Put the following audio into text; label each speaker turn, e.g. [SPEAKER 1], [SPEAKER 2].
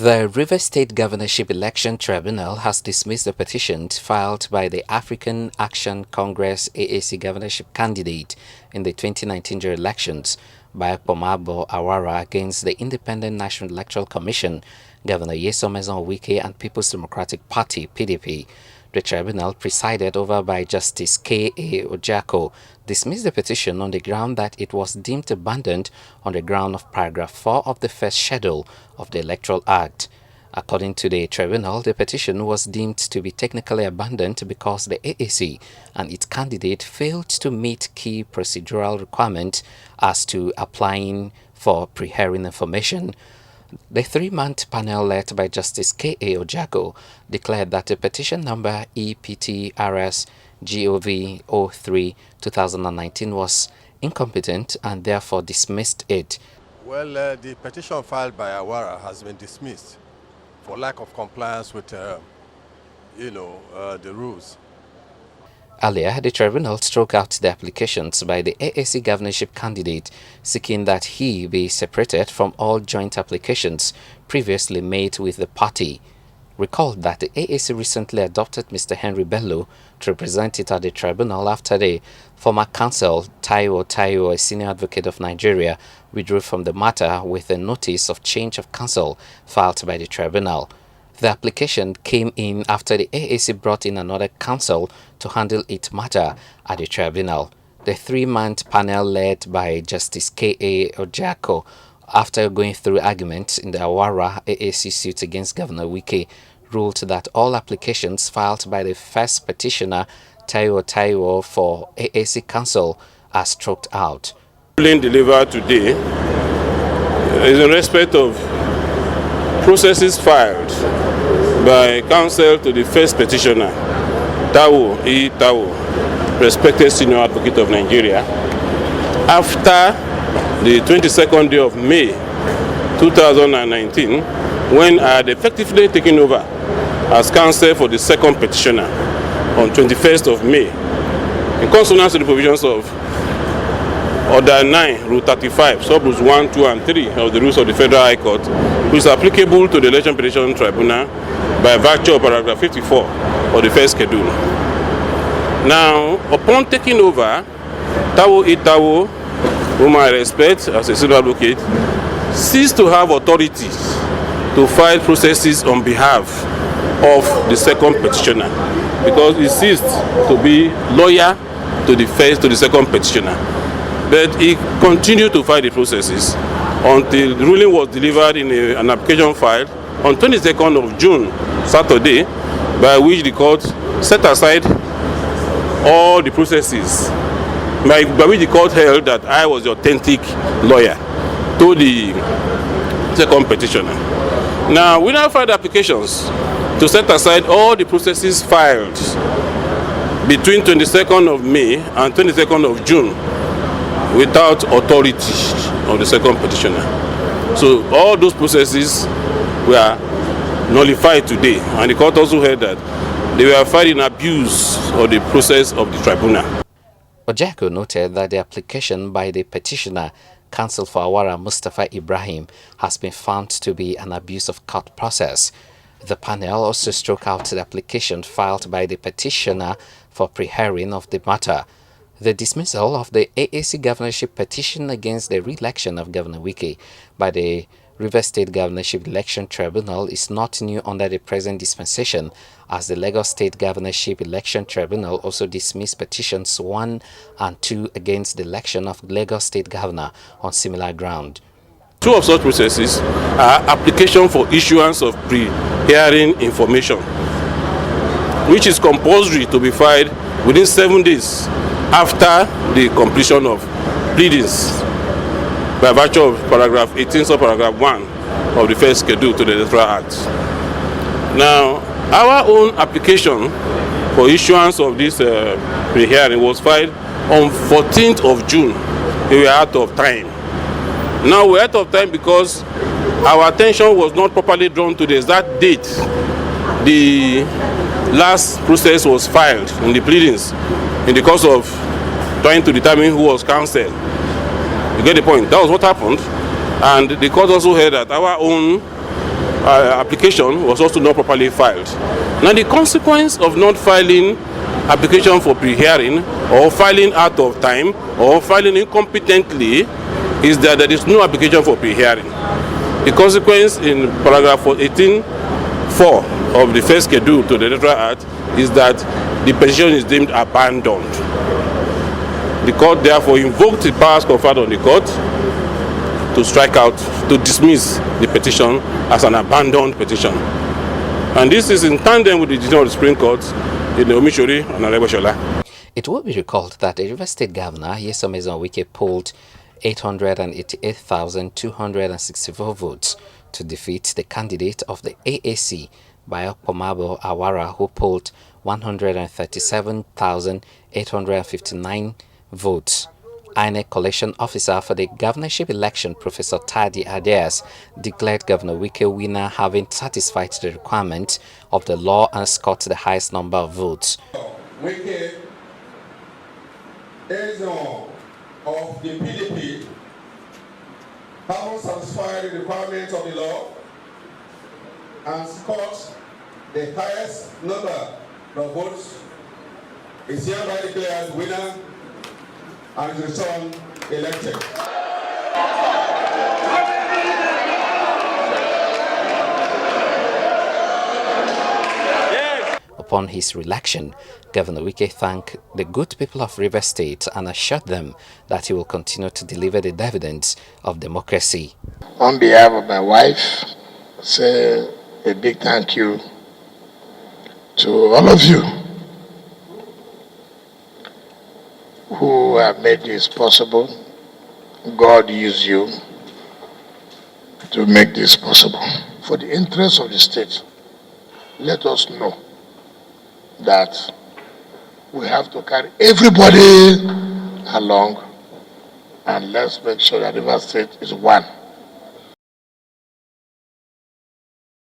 [SPEAKER 1] The Rivers State Governorship Election Tribunal has dismissed the petition filed by the African Action Congress AAC governorship candidate in the 2019 general elections, Biokpomabo Awara, against the Independent National Electoral Commission, Governor Wike, and People's Democratic Party (PDP). The tribunal, presided over by Justice K.A. Ojako, dismissed the petition on the ground that it was deemed abandoned on the ground of paragraph 4 of the first schedule of the Electoral Act. According to the tribunal, the petition was deemed to be technically abandoned because the AAC and its candidate failed to meet key procedural requirements as to applying for pre-hearing information. The three-man panel led by Justice K.A. Ojako declared that the petition number EPTRS-GOV-03-2019 was incompetent and therefore dismissed it.
[SPEAKER 2] Well, the petition filed by Awara has been dismissed for lack of compliance with, the rules.
[SPEAKER 1] Earlier, the tribunal struck out the applications by the AAC governorship candidate seeking that he be separated from all joint applications previously made with the party. Recall that the AAC recently adopted Mr. Henry Bello to represent it at the tribunal after the former counsel Taiwo, a senior advocate of Nigeria, withdrew from the matter with a notice of change of counsel filed by the tribunal. The application came in after the AAC brought in another counsel to handle its matter at the tribunal. The three-man panel led by Justice K.A. Ojako, after going through arguments in the Awara AAC suit against Governor Wike, ruled that all applications filed by the first petitioner, Taiwo, for AAC counsel are struck out.
[SPEAKER 3] The ruling delivered today is in respect of processes filed by counsel to the first petitioner, Taiwo, respected senior advocate of Nigeria, after the 22nd day of May 2019, when I had effectively taken over as counsel for the second petitioner on 21st of May, in consonance with the provisions of Order 9, Rule 35, Sub-Rules 1, 2, and 3 of the Rules of the Federal High Court, which is applicable to the Election Petition Tribunal by virtue of paragraph 54 of the first schedule. Now, upon taking over, Taiwo, whom I respect as a senior advocate, ceased to have authority to file processes on behalf of the second petitioner because he ceased to be lawyer to the second petitioner. But he continued to file the processes until the ruling was delivered in an application filed on 22nd of June, Saturday, by which the court set aside all the processes, by which the court held that I was the authentic lawyer to the second petitioner. Now, we now filed applications to set aside all the processes filed between 22nd of May and 22nd of June without authority of the second petitioner. So all those processes were nullified today, and the court also heard that they were filed in abuse of the process of the tribunal.
[SPEAKER 1] Ojako noted that the application by the petitioner, counsel for Awara Mustafa Ibrahim, has been found to be an abuse of court process. The panel also struck out the application filed by the petitioner for pre-hearing of the matter. The dismissal of the AAC governorship petition against the re-election of Governor Wike by the Rivers State Governorship Election Tribunal is not new under the present dispensation, as the Lagos State Governorship Election Tribunal also dismissed petitions 1 and 2 against the election of Lagos State Governor on similar ground.
[SPEAKER 3] Two of such processes are application for issuance of pre-hearing information, which is compulsory to be filed within 7 days after the completion of pleadings by virtue of paragraph 18 subparagraph 1 of the first schedule to the Electoral Act. Now, our own application for issuance of this pre-hearing was filed on 14th of June. We were out of time. Now we're out of time because our attention was not properly drawn to the exact date the last process was filed in the pleadings in the course of trying to determine who was counsel. You get the point? That was what happened. And the court also heard that our own application was also not properly filed. Now the consequence of not filing application for pre-hearing, or filing out of time, or filing incompetently, is that there is no application for pre-hearing. The consequence in paragraph 18(4) of the first schedule to the Electoral Act is that the petition is deemed abandoned. The court therefore invoked the powers conferred on the court to strike out, to dismiss the petition as an abandoned petition. And this is in tandem with the decision of the Supreme Court in the Omishori and Aleboshola.
[SPEAKER 1] It will be recalled that the River State Governor, Nyesom Wike, polled 888,264 votes to defeat the candidate of the AAC, Biokpomabo Awara, who polled 137,859 votes. INEC collection officer for the governorship election, Professor Tadi Adeas, declared Governor Wike winner, having satisfied the requirement of the law and scored the highest number of votes.
[SPEAKER 4] Wike, agent of the PDP, having satisfied the requirements of the law and scored the highest number of votes, is hereby declared winner and is returned elected.
[SPEAKER 1] Upon his re-election, Governor Wike thanked the good people of River State and assured them that he will continue to deliver the dividends of democracy.
[SPEAKER 5] On behalf of my wife, say a big thank you to all of you who have made this possible. God use you to make this possible. For the interest of the state, let us know that we have to carry everybody along, and let's make sure that River State is one.